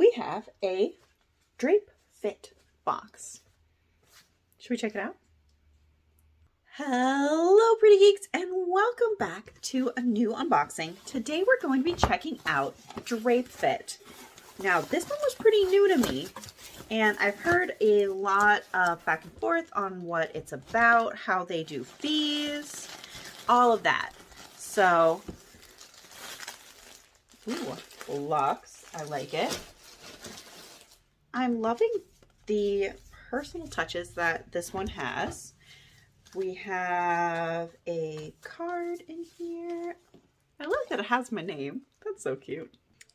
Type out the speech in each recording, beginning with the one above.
we have a Drape Fit box. Should we check it out? Hello, Pretty Geeks, and welcome back to a new unboxing. Today we're going to be checking out Drape Fit. Now, this one was pretty new to me, and I've heard a lot of back and forth on what it's about, how they do fees, all of that. So, ooh, luxe. I like it. I'm loving the personal touches that this one has. We have a card in here. I like that it has my name. That's so cute.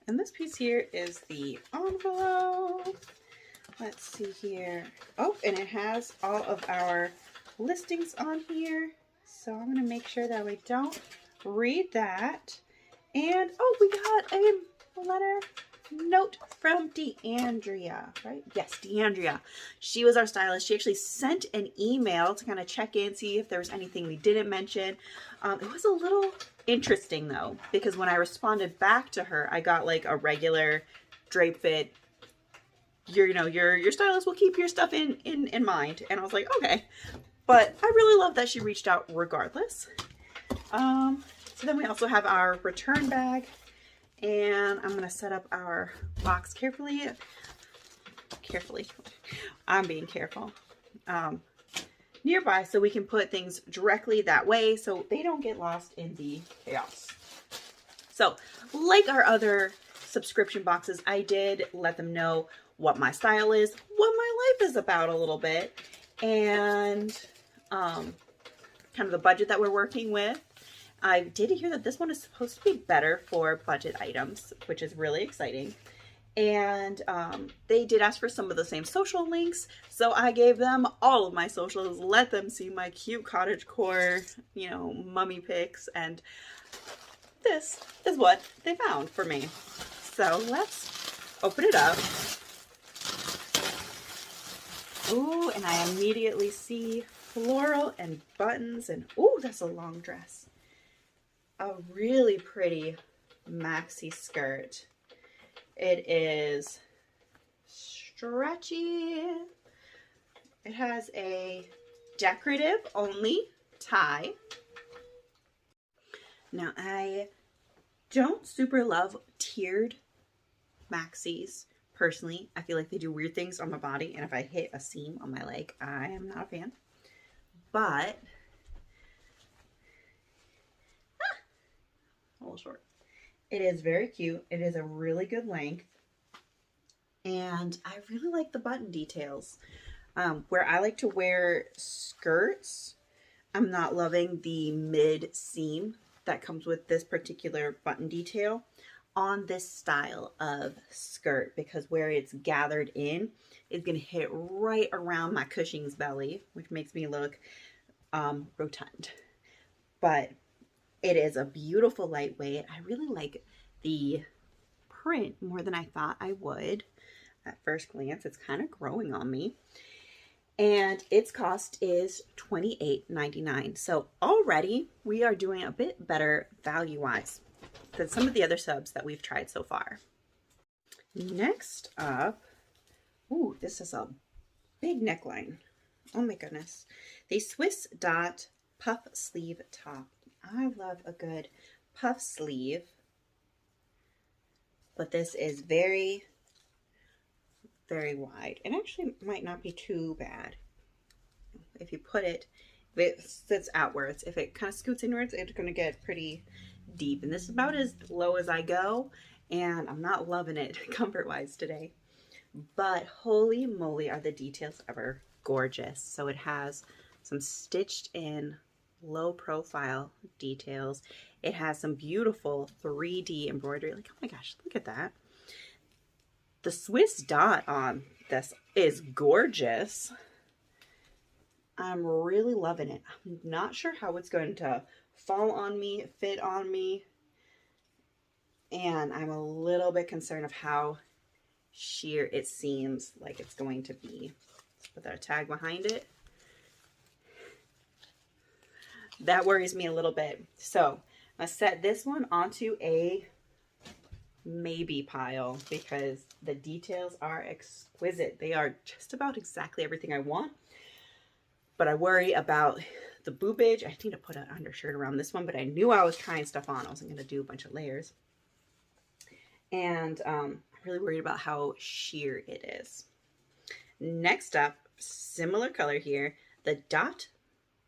And this piece here is the envelope. Let's see here. Oh, and it has all of our listings on here. So I'm going to make sure that we don't read that. And, oh, we got a letter note from DeAndrea, right? Yes, DeAndrea. She was our stylist. She actually sent an email to kind of check in, see if there was anything we didn't mention. It was a little interesting though, because when I responded back to her, I got like a regular Drape Fit. Your stylist will keep your stuff in mind. And I was like, okay. But I really love that she reached out regardless. So then we also have our return bag. And I'm going to set up our box carefully. I'm being careful. Nearby so we can put things directly that way so they don't get lost in the chaos. So, like our other subscription boxes, I did let them know what my style is, what my life is about a little bit, and kind of the budget that we're working with. I did hear that this one is supposed to be better for budget items, which is really exciting. And they did ask for some of the same social links, so I gave them all of my socials, let them see my cute cottagecore, mummy pics, and this is what they found for me. So let's open it up. Ooh, and I immediately see floral and buttons, and ooh, that's a long dress. A really pretty maxi skirt. It is stretchy. It has a decorative only tie. Now, I don't super love tiered maxis personally. I feel like they do weird things on my body, and if I hit a seam on my leg, I am not a fan. But a little short. It is very cute. It is a really good length. And I really like the button details. Where I like to wear skirts, I'm not loving the mid seam that comes with this particular button detail on this style of skirt, because where it's gathered in is going to hit right around my Cushing's belly, which makes me look rotund. But it is a beautiful lightweight. I really like the print more than I thought I would. At first glance, it's kind of growing on me. And its cost is $28.99. So already we are doing a bit better value-wise than some of the other subs that we've tried so far. Next up, ooh, this is a big neckline. Oh my goodness. The Swiss Dot puff sleeve top. I love a good puff sleeve, but this is very, very wide, and actually might not be too bad. If you put it, if it sits outwards, if it kind of scoots inwards, it's going to get pretty deep, and this is about as low as I go, and I'm not loving it comfort-wise today. But holy moly, are the details ever gorgeous. So it has some stitched in low profile details. It has some beautiful 3D embroidery. Like, oh my gosh, look at that. The Swiss dot on this is gorgeous. I'm really loving it. I'm not sure how it's going to fall on me, fit on me, and I'm a little bit concerned of how sheer it seems like it's going to be. Let's put that tag behind it. That worries me a little bit. So I set this one onto a maybe pile because The details are exquisite. They are just about exactly everything I want. But I worry about the boobage. I need to put an undershirt around this one, but I knew I was trying stuff on. I wasn't going to do a bunch of layers. And I'm really worried about how sheer it is. Next up, similar color here, the dot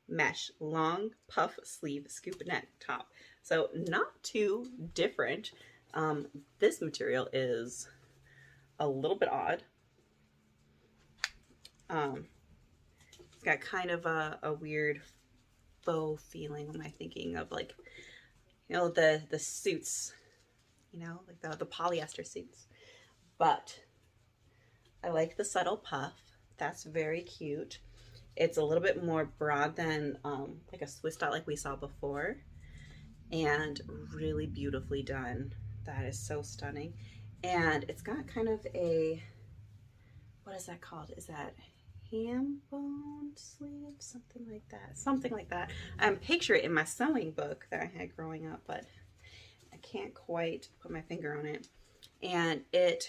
mesh long puff sleeve scoop neck top. So not too different. This material is a little bit odd. It's got kind of a weird faux feeling. What am I thinking of? Like, you know, the suits, you know, like the polyester suits. But I like the subtle puff. That's very cute. It's a little bit more broad than like a Swiss dot like we saw before. And really beautifully done. That is so stunning. And it's got kind of a, what is that called? Is that ham bone sleeve? Something like that. Something like that. I picture it in my sewing book that I had growing up, but I can't quite put my finger on it. And it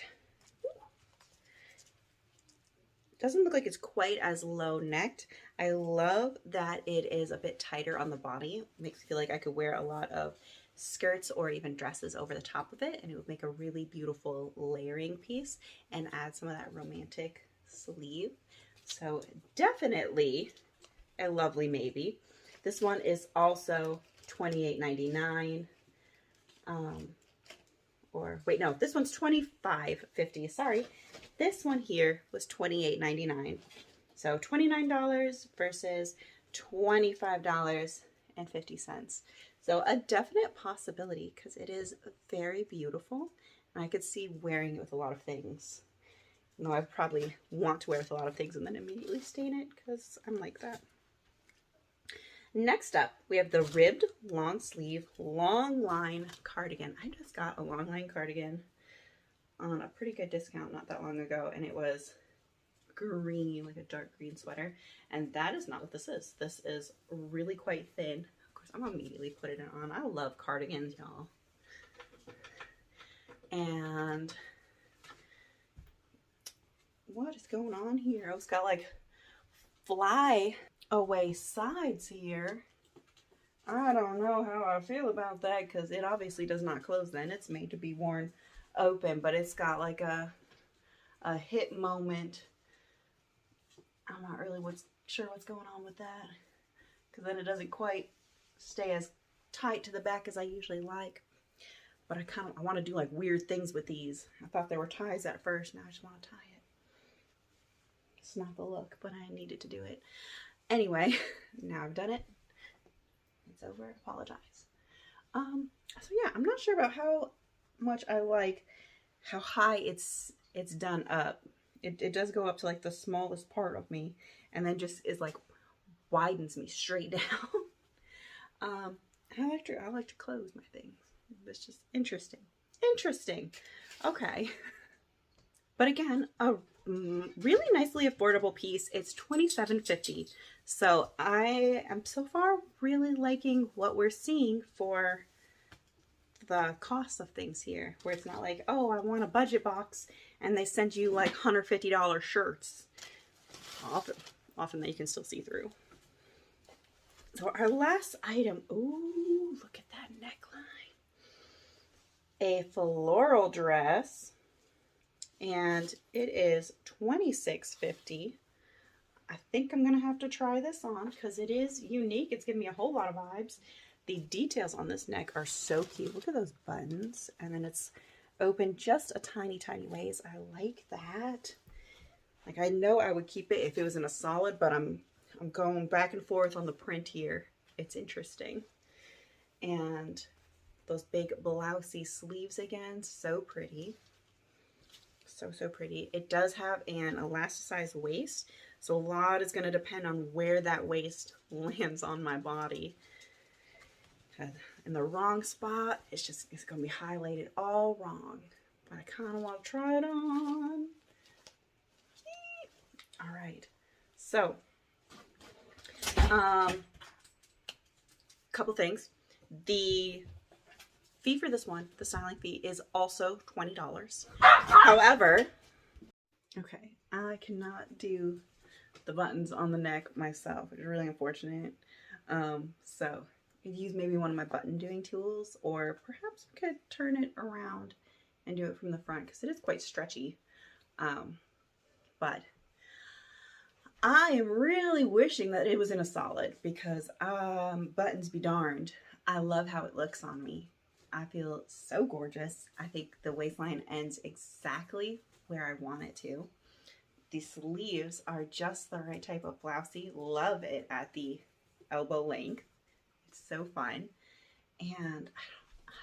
doesn't look like it's quite as low necked. I love that it is a bit tighter on the body. It makes me feel like I could wear a lot of skirts or even dresses over the top of it, and it would make a really beautiful layering piece and add some of that romantic sleeve. So definitely a lovely maybe. This one is also $28.99. Or wait, no, this one's $25.50. Sorry, this one here was $28.99. So $29 versus $25.50. So a definite possibility because it is very beautiful, and I could see wearing it with a lot of things. No, I probably want to wear with a lot of things and then immediately stain it because I'm like that. Next up, we have the ribbed long sleeve long line cardigan. I just got a long line cardigan on a pretty good discount not that long ago, and it was green, like a dark green sweater. And that is not what this is. This is really quite thin. Of course, I'm gonna immediately put it on. I love cardigans, y'all. And what is going on here? It's got like fly away sides here. I don't know how I feel about that because it obviously does not close then. It's made to be worn open, but it's got like a hip moment. I'm not really sure what's going on with that because then it doesn't quite stay as tight to the back as I usually like. But I want to do like weird things with these. I thought they were ties at first. Now I just want to tie it. It's not the look, but I needed to do it. Anyway, now I've done it. It's over. I apologize. So yeah, I'm not sure about how much I like how high it's done up. It does go up to like the smallest part of me, and then just is like widens me straight down. I like to close my things. It's just interesting. Interesting. Okay. But again, a really nicely affordable piece. It's $27.50. So I am so far really liking what we're seeing for the cost of things here, where it's not like, oh, I want a budget box and they send you like $150 shirts. Often that you can still see through. So our last item, ooh, look at that neckline. A floral dress, and it is $26.50. I think I'm gonna have to try this on because it is unique. It's giving me a whole lot of vibes. The details on this neck are so cute. Look at those buttons, and then it's open just a tiny ways. I like that. Like, I know I would keep it if it was in a solid, but I'm going back and forth on the print here. It's interesting. And those big blousey sleeves again, so pretty. So pretty. It does have an elasticized waist, so a lot is going to depend on where that waist lands on my body. In the wrong spot, it's going to be highlighted all wrong. But I kind of want to try it on. All right. So, couple things. The fee for this one, the styling fee, is also $20. However, okay, I cannot do the buttons on the neck myself, which is really unfortunate. So I'd use maybe one of my button doing tools, or perhaps we could turn it around and do it from the front because it is quite stretchy. But I am really wishing that it was in a solid because buttons be darned. I love how it looks on me. I feel so gorgeous. I think the waistline ends exactly where I want it to. The sleeves are just the right type of blousey. Love it at the elbow length. It's so fun. And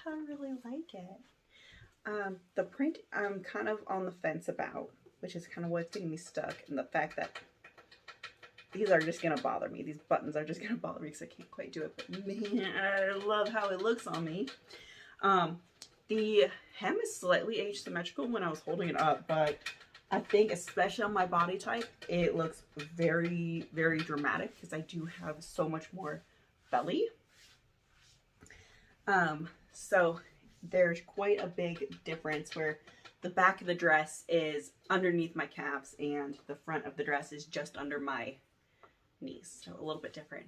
I really like it. The print I'm kind of on the fence about, which is kind of what's getting me stuck, and the fact that these are just gonna bother me. These buttons are just gonna bother me because I can't quite do it, but man, I love how it looks on me. The hem is slightly asymmetrical when I was holding it up, but I think especially on my body type, it looks very, very dramatic because I do have so much more belly. So there's quite a big difference where the back of the dress is underneath my calves and the front of the dress is just under my knees. So a little bit different.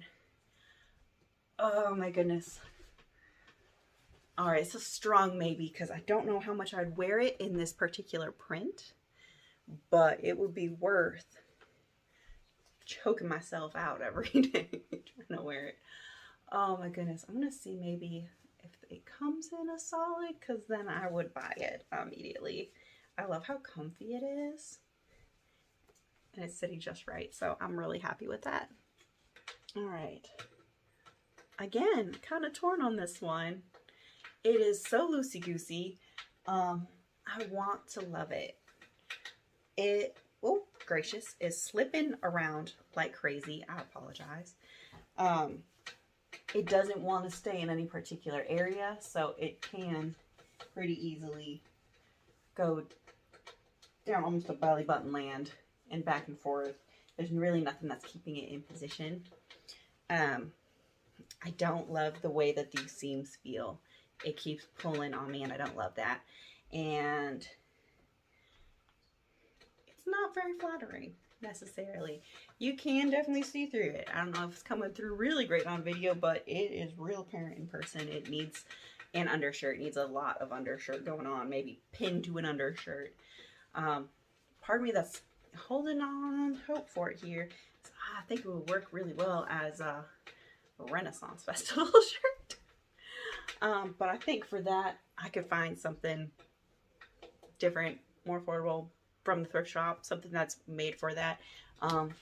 Oh my goodness. All right, so strong maybe because I don't know how much I'd wear it in this particular print, but it would be worth choking myself out every day trying to wear it. Oh my goodness. I'm going to see maybe if it comes in a solid, because then I would buy it immediately. I love how comfy it is. And it's sitting just right. So I'm really happy with that. All right. Again, kind of torn on this one. It is so loosey-goosey. I want to love it. It, oh gracious, is slipping around like crazy. I apologize. It doesn't want to stay in any particular area, so it can pretty easily go down almost a belly button land and back and forth. There's really nothing that's keeping it in position. I don't love the way that these seams feel. It keeps pulling on me and I don't love that. And it's not very flattering necessarily. You can definitely see through it. I don't know if it's coming through really great on video, but it is real apparent in person. It needs an undershirt. It needs a lot of undershirt going on, maybe pinned to an undershirt. Part of me that's holding on hope for it here. So I think it would work really well as a Renaissance Festival shirt. But I think for that, I could find something different, more affordable from the thrift shop, something that's made for that.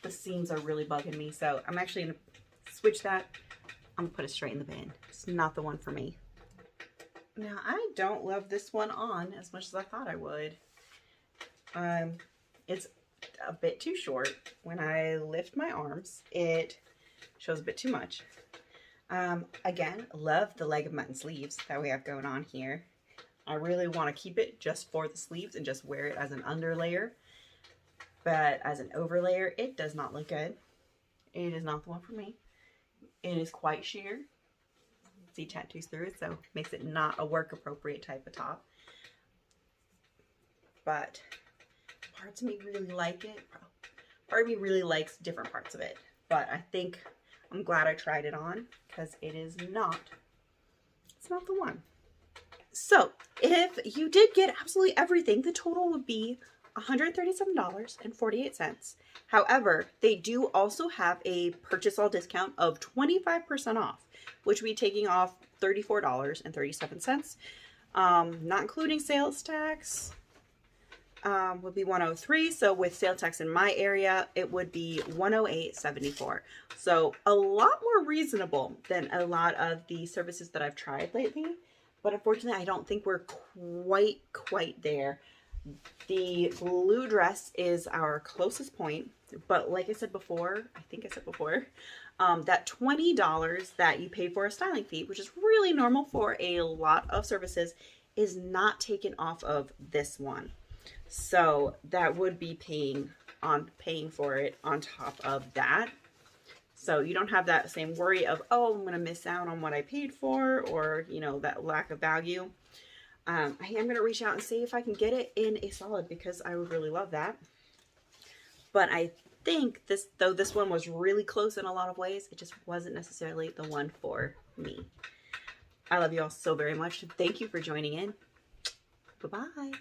The seams are really bugging me, so I'm actually going to switch that. I'm going to put it straight in the bin. It's not the one for me. Now, I don't love this one on as much as I thought I would. It's a bit too short. When I lift my arms, it shows a bit too much. Again, love the leg of mutton sleeves that we have going on here. I really want to keep it just for the sleeves and just wear it as an underlayer. But as an overlayer, it does not look good. It is not the one for me. It is quite sheer. See tattoos through it, so it makes it not a work appropriate type of top. But parts of me really like it. Part of me really likes different parts of it. But I think I'm glad I tried it on because it's not the one. So if you did get absolutely everything, the total would be $137.48. However, they do also have a purchase all discount of 25% off, which would be taking off $34.37. Not including sales tax, would be $103. So with sales tax in my area, it would be $108.74. So a lot more reasonable than a lot of the services that I've tried lately. But unfortunately, I don't think we're quite there. The blue dress is our closest point. But like I said before, that $20 that you pay for a styling fee, which is really normal for a lot of services, is not taken off of this one. So that would be paying for it on top of that. So you don't have that same worry of, oh, I'm going to miss out on what I paid for, or, you know, that lack of value. I am going to reach out and see if I can get it in a solid, because I would really love that. But I think though this one was really close in a lot of ways, it just wasn't necessarily the one for me. I love you all so very much. Thank you for joining in. Bye-bye.